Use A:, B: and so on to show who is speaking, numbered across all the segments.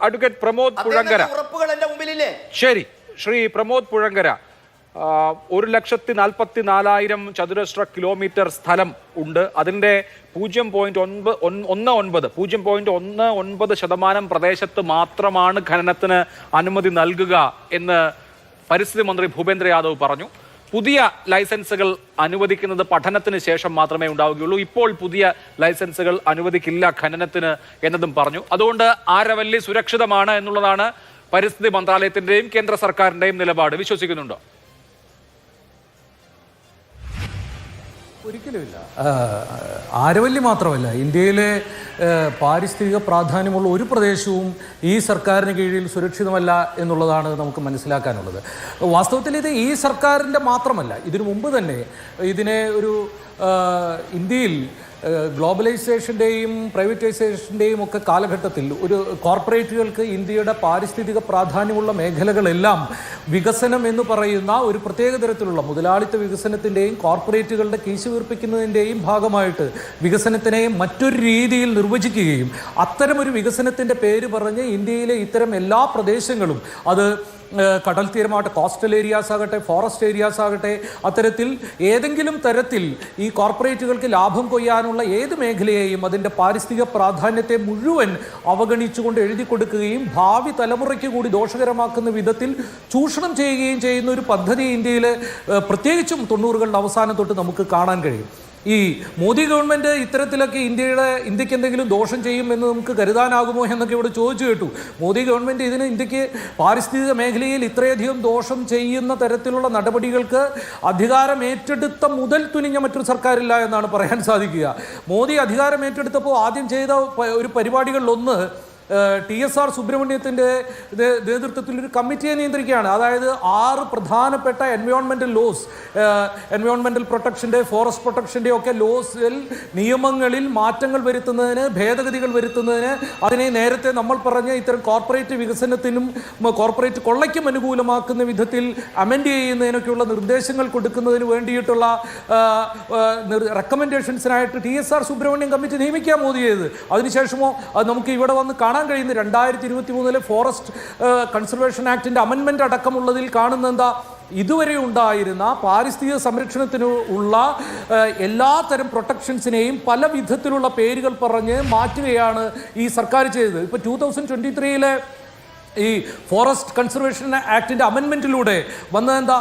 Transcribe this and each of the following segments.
A: Advocate Pramod Puzhankara. ശരി, ശ്രീ പ്രമോദ് പുഴങ്കര, 1,44,000 ചതുരശ്ര kilometre സ്ഥലം ഉണ്ട്. അതിൻ്റെ 0.19% പ്രദേശത്ത് മാത്രമാണ് ഖനനത്തിന് അനുമതി നൽകുക എന്ന് പരിസ്ഥിതി മന്ത്രി ഭൂപേന്ദ്ര യാദവ് പറഞ്ഞു. പുതിയ ലൈസൻസുകൾ അനുവദിക്കുന്നത് പഠനത്തിന് ശേഷം മാത്രമേ ഉണ്ടാവുകയുള്ളൂ. ഇപ്പോൾ പുതിയ ലൈസൻസുകൾ അനുവദിക്കില്ല ഖനനത്തിന് എന്നതും പറഞ്ഞു. അതുകൊണ്ട് ആരവല്ലി സുരക്ഷിതമാണ് എന്നുള്ളതാണ് പരിസ്ഥിതി മന്ത്രാലയത്തിന്റെയും കേന്ദ്ര സർക്കാരിന്റെയും നിലപാട്. വിശ്വസിക്കുന്നുണ്ടോ?
B: ഒരിക്കലുമില്ല. ആരവല്ലി മാത്രമല്ല, ഇന്ത്യയിലെ പാരിസ്ഥിതിക പ്രാധാന്യമുള്ള ഒരു പ്രദേശവും ഈ സർക്കാരിന് കീഴിൽ സുരക്ഷിതമല്ല എന്നുള്ളതാണ് നമുക്ക് മനസ്സിലാക്കാനുള്ളത്. വാസ്തവത്തിൽ ഇത് ഈ സർക്കാരിൻ്റെ മാത്രമല്ല, ഇതിനു മുമ്പ് തന്നെ ഇതിനെ ഒരു ഇന്ത്യയിൽ ഗ്ലോബലൈസേഷൻ്റെയും പ്രൈവറ്റൈസേഷൻ്റെയും ഒക്കെ കാലഘട്ടത്തിൽ ഒരു കോർപ്പറേറ്റുകൾക്ക് ഇന്ത്യയുടെ പാരിസ്ഥിതിക പ്രാധാന്യമുള്ള മേഖലകളെല്ലാം വികസനം എന്ന് പറയുന്ന ഒരു പ്രത്യേക തരത്തിലുള്ള മുതലാളിത്ത വികസനത്തിൻ്റെയും കോർപ്പറേറ്റുകളുടെ കീശ വീർപ്പിക്കുന്നതിൻ്റെയും ഭാഗമായിട്ട് വികസനത്തിനെ മറ്റൊരു രീതിയിൽ നിർവചിക്കുകയും അത്തരമൊരു വികസനത്തിൻ്റെ പേര് പറഞ്ഞ് ഇന്ത്യയിലെ ഇത്തരം എല്ലാ പ്രദേശങ്ങളും, അത് കടൽ തീരമാകട്ടെ, കോസ്റ്റൽ ഏരിയാസ് ആകട്ടെ, ഫോറസ്റ്റ് ഏരിയാസ് ആകട്ടെ, അത്തരത്തിൽ ഏതെങ്കിലും തരത്തിൽ ഈ കോർപ്പറേറ്റുകൾക്ക് ലാഭം കൊയ്യാനുള്ള ഏത് മേഖലയെയും അതിൻ്റെ പാരിസ്ഥിതിക പ്രാധാന്യത്തെ മുഴുവൻ അവഗണിച്ചുകൊണ്ട് എഴുതി കൊടുക്കുകയും ഭാവി തലമുറയ്ക്ക് കൂടി ദോഷകരമാക്കുന്ന വിധത്തിൽ ചൂഷണം ചെയ്യുകയും ചെയ്യുന്ന ഒരു പദ്ധതി ഇന്ത്യയിൽ പ്രത്യേകിച്ചും 90കളുടെ അവസാനം തൊട്ട് നമുക്ക് കാണാൻ കഴിയും. ഈ മോദി ഗവൺമെൻറ് ഇത്തരത്തിലൊക്കെ ഇന്ത്യക്ക് എന്തെങ്കിലും ദോഷം ചെയ്യുമെന്ന് നമുക്ക് കരുതാനാകുമോ എന്നൊക്കെ ഇവിടെ ചോദിച്ചു കേട്ടു. മോദി ഗവൺമെൻറ് ഇന്ത്യക്ക് പാരിസ്ഥിതിക മേഖലയിൽ ഇത്രയധികം ദോഷം ചെയ്യുന്ന തരത്തിലുള്ള നടപടികൾക്ക് അധികാരം ഏറ്റെടുത്ത മുതൽ തുനിഞ്ഞ മറ്റൊരു സർക്കാരില്ല എന്നാണ് പറയാൻ സാധിക്കുക. മോദി അധികാരം ഏറ്റെടുത്തപ്പോൾ ആദ്യം ചെയ്ത ഒരു പരിപാടികളിലൊന്ന് TSR സുബ്രഹ്മണ്യത്തിൻ്റെ നേതൃത്വത്തിൽ ഒരു കമ്മിറ്റിയെ നിയന്ത്രിക്കുകയാണ്. അതായത് 6 പ്രധാനപ്പെട്ട എൻവയോൺമെൻറ്റൽ ലോസ്, എൻവയോൺമെൻറ്റൽ പ്രൊട്ടക്ഷൻ്റെ, ഫോറസ്റ്റ് പ്രൊട്ടക്ഷൻ്റെ ഒക്കെ ലോസിൽ നിയമങ്ങളിൽ മാറ്റങ്ങൾ വരുത്തുന്നതിന്, ഭേദഗതികൾ വരുത്തുന്നതിന്, അതിനെ നേരത്തെ നമ്മൾ പറഞ്ഞ ഇത്തരം കോർപ്പറേറ്റ് വികസനത്തിനും കോർപ്പറേറ്റ് കൊള്ളയ്ക്കും അനുകൂലമാക്കുന്ന വിധത്തിൽ അമെൻഡ് ചെയ്യുന്നതിനൊക്കെയുള്ള നിർദ്ദേശങ്ങൾ കൊടുക്കുന്നതിന് വേണ്ടിയിട്ടുള്ള റെക്കമെൻഡേഷൻസിനായിട്ട് TSR സുബ്രഹ്മണ്യം കമ്മിറ്റി നിയമിക്കാൻ മോദി ചെയ്തത്. അതിനുശേഷമോ അത് നമുക്ക് ഇവിടെ വന്ന് കാണാൻ കഴിയുന്ന 2023 ഫോറസ്റ്റ് കൺസർവേഷൻ ആക്ടിന്റെ അമെൻമെന്റ് അടക്കമുള്ളതിൽ കാണുന്ന എന്താ, ഇതുവരെ ഉണ്ടായിരുന്ന പാരിസ്ഥിതിക സംരക്ഷണത്തിന് ഉള്ള എല്ലാത്തരം പ്രൊട്ടക്ഷൻസിനെയും പല വിധത്തിലുള്ള പേരുകൾ പറഞ്ഞ് മാറ്റുകയാണ് ഈ സർക്കാർ ചെയ്തത്. ഇപ്പോൾ 2023 ഈ ഫോറസ്റ്റ് കൺസർവേഷൻ ആക്ടിൻ്റെ അമെൻമെൻറ്റിലൂടെ വന്നതെന്താ,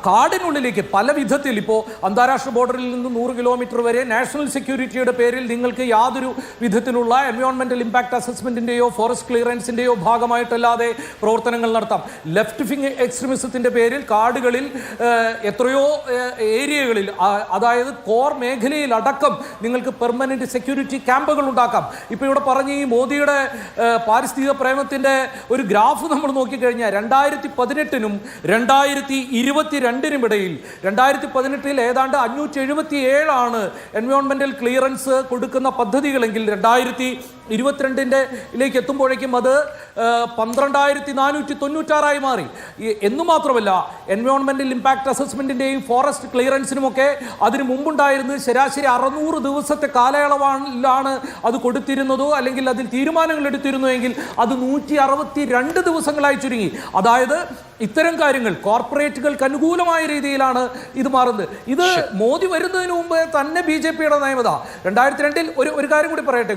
B: കാടിനുള്ളിലേക്ക് പല വിധത്തിൽ, ഇപ്പോൾ അന്താരാഷ്ട്ര ബോർഡറിൽ നിന്ന് 100 കിലോമീറ്റർ വരെ നാഷണൽ സെക്യൂരിറ്റിയുടെ പേരിൽ നിങ്ങൾക്ക് യാതൊരു വിധത്തിലുള്ള എൻവയോൺമെൻറ്റൽ ഇമ്പാക്ട് അസസ്മെൻറ്റിൻ്റെയോ ഫോറസ്റ്റ് ക്ലിയറൻസിൻ്റെയോ ഭാഗമായിട്ടല്ലാതെ പ്രവർത്തനങ്ങൾ നടത്താം. ലെഫ്റ്റ് വിങ് എക്സ്ട്രീമിസത്തിൻ്റെ പേരിൽ കാടുകളിൽ എത്രയോ ഏരിയകളിൽ, അതായത് കോർ മേഖലയിൽ അടക്കം നിങ്ങൾക്ക് പെർമനൻറ്റ് സെക്യൂരിറ്റി ക്യാമ്പുകൾ ഉണ്ടാക്കാം. ഇപ്പോൾ ഇവിടെ പറഞ്ഞ ഈ മോദിയുടെ പാരിസ്ഥിതിക പ്രേമത്തിൻ്റെ ഒരു ഗ്രാഫ് നമ്മൾ നോക്കിക്കഴിഞ്ഞാൽ 2018-നും 2022-നും ഇടയിൽ 2018-ൽ ഏതാണ്ട് 577 എൻവയോൺമെന്റൽ ക്ലിയറൻസ് കൊടുക്കുന്ന പദ്ധതികളെങ്കിൽ 2022-ലേക്ക് എത്തുമ്പോഴേക്കും അത് 12,496 മാറി. എന്നു മാത്രമല്ല, എൻവയോൺമെന്റൽ ഇമ്പാക്ട് അസസ്മെന്റിന്റെയും ഫോറസ്റ്റ് ക്ലിയറൻസിനുമൊക്കെ അതിന് മുമ്പുണ്ടായിരുന്നത് ശരാശരി 600 ദിവസത്തെ കാലയളവിലാണ് അത് കൊടുത്തിരുന്നതോ അല്ലെങ്കിൽ അതിൽ തീരുമാനങ്ങൾ എടുത്തിരുന്നുവെങ്കിൽ അത് 162 ദിവസങ്ങളായി ചുരുങ്ങി. അതായത് ഇത്തരം കാര്യങ്ങൾ കോർപ്പറേറ്റുകൾക്ക് അനുകൂലമായ രീതിയിലാണ് ഇത് മാറുന്നത്. ഇത് മോദി വരുന്നതിന് മുമ്പ് തന്നെ BJPയുടെ നയമതാ. 2002-ൽ ഒരു കാര്യം കൂടി പറയട്ടെ,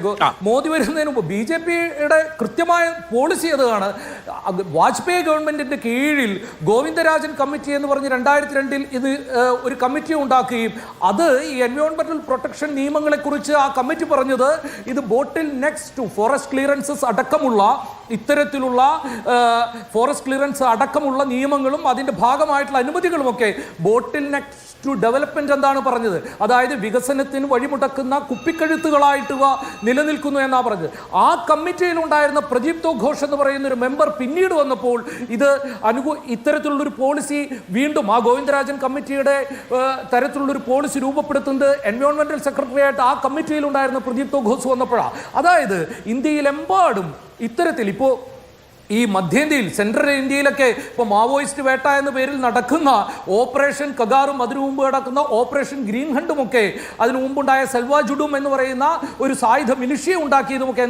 B: മോദി വരുന്നതിന് മുമ്പ് BJPയുടെ കൃത്യമായ പോളിസി അതാണ്. വാജ്പേയി ഗവൺമെന്റിന്റെ കീഴിൽ ഗോവിന്ദരാജൻ കമ്മിറ്റി എന്ന് പറഞ്ഞ് 2002-ൽ ഇത് ഒരു കമ്മിറ്റി ഉണ്ടാക്കുകയും അത് ഈ എൻവയോൺമെന്റൽ പ്രൊട്ടക്ഷൻ നിയമങ്ങളെക്കുറിച്ച് ആ കമ്മിറ്റി പറഞ്ഞത് ഇത് ബോട്ടിൽ നെക്സ്റ്റ് ടു ഫോറസ്റ്റ് ക്ലിയറൻസസ് അടക്കമുള്ള ഇത്തരത്തിലുള്ള ഫോറസ്റ്റ് ക്ലിയറൻസ് അടക്കമുള്ള നിയമങ്ങളും അതിൻ്റെ ഭാഗമായിട്ടുള്ള അനുമതികളുമൊക്കെ ബോട്ടിൽ നെക്സ്റ്റ് ടു ഡെവലപ്മെന്റ് എന്താണ് പറഞ്ഞത്, അതായത് വികസനത്തിന് വഴിമുടക്കുന്ന കുപ്പിക്കഴുത്തുകളായിട്ട് നിലനിൽക്കുന്നു എന്നാണ് പറഞ്ഞത്. ആ കമ്മിറ്റിയിൽ ഉണ്ടായിരുന്ന പ്രദീപ്തോ ഘോഷ് എന്ന് പറയുന്ന ഒരു മെമ്പർ പിന്നീട് വന്നപ്പോൾ ഇത് ഇത്തരത്തിലുള്ളൊരു പോളിസി വീണ്ടും ആ ഗോവിന്ദരാജൻ കമ്മിറ്റിയുടെ തരത്തിലുള്ളൊരു പോളിസി രൂപപ്പെടുത്തുന്നത് എൻവയോൺമെന്റൽ സെക്രട്ടറി ആയിട്ട് ആ കമ്മിറ്റിയിൽ ഉണ്ടായിരുന്ന പ്രദീപ്തോ ഘോഷ് വന്നപ്പോഴാണ്. അതായത് ഇന്ത്യയിലെമ്പാടും ഇത്തരത്തിൽ ഇപ്പോൾ ഈ മധ്യേന്ത്യയിൽ സെൻട്രൽ ഇന്ത്യയിലൊക്കെ ഇപ്പോൾ മാവോയിസ്റ്റ് വേട്ട എന്ന പേരിൽ നടക്കുന്ന ഓപ്പറേഷൻ കഗാറും അതിനു മുമ്പ് നടക്കുന്ന ഓപ്പറേഷൻ ഗ്രീൻ ഹണ്ടും ഒക്കെ അതിനു മുമ്പുണ്ടായ സെൽവാ ജുഡും എന്ന് പറയുന്ന ഒരു സായുധ മിലിഷ്യ ഉണ്ടാക്കിയതുമൊക്കെ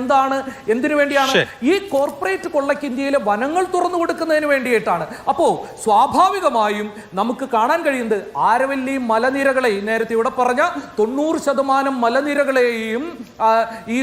B: എന്തിനു വേണ്ടിയാണ്? ഈ കോർപ്പറേറ്റ് കൊള്ളയ്ക്ക് ഇന്ത്യയിലെ വനങ്ങൾ തുറന്നു കൊടുക്കുന്നതിന് വേണ്ടിയിട്ടാണ്. അപ്പോൾ സ്വാഭാവികമായും നമുക്ക് കാണാൻ കഴിയുന്നത് ആരവല്ലി മലനിരകളെയും നേരത്തെ ഇവിടെ പറഞ്ഞ 90% മലനിരകളെയും ഈ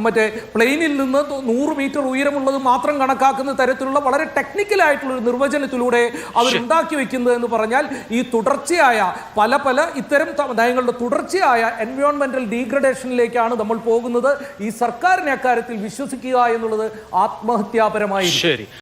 B: മറ്റേ പ്ലെയിനിൽ നിന്ന് 100 മീറ്റർ ഉയരമുള്ളത് മാത്രം കണക്കാക്കുന്ന തരത്തിലുള്ള വളരെ ടെക്നിക്കലായിട്ടുള്ള ഒരു നിർവചനത്തിലൂടെ അവരുണ്ടാക്കി വെക്കുന്നത് എന്ന് പറഞ്ഞാൽ ഈ തുടർച്ചയായ പല ഇത്തരം നയങ്ങളുടെ തുടർച്ചയായ എൻവയോൺമെന്റൽ ഡീഗ്രഡേഷനിലേക്കാണ് നമ്മൾ പോകുന്നത്. ഈ സർക്കാരിനെ അക്കാര്യത്തിൽ വിശ്വസിക്കുക എന്നുള്ളത് ആത്മഹത്യാപരമായി.
A: ശരി.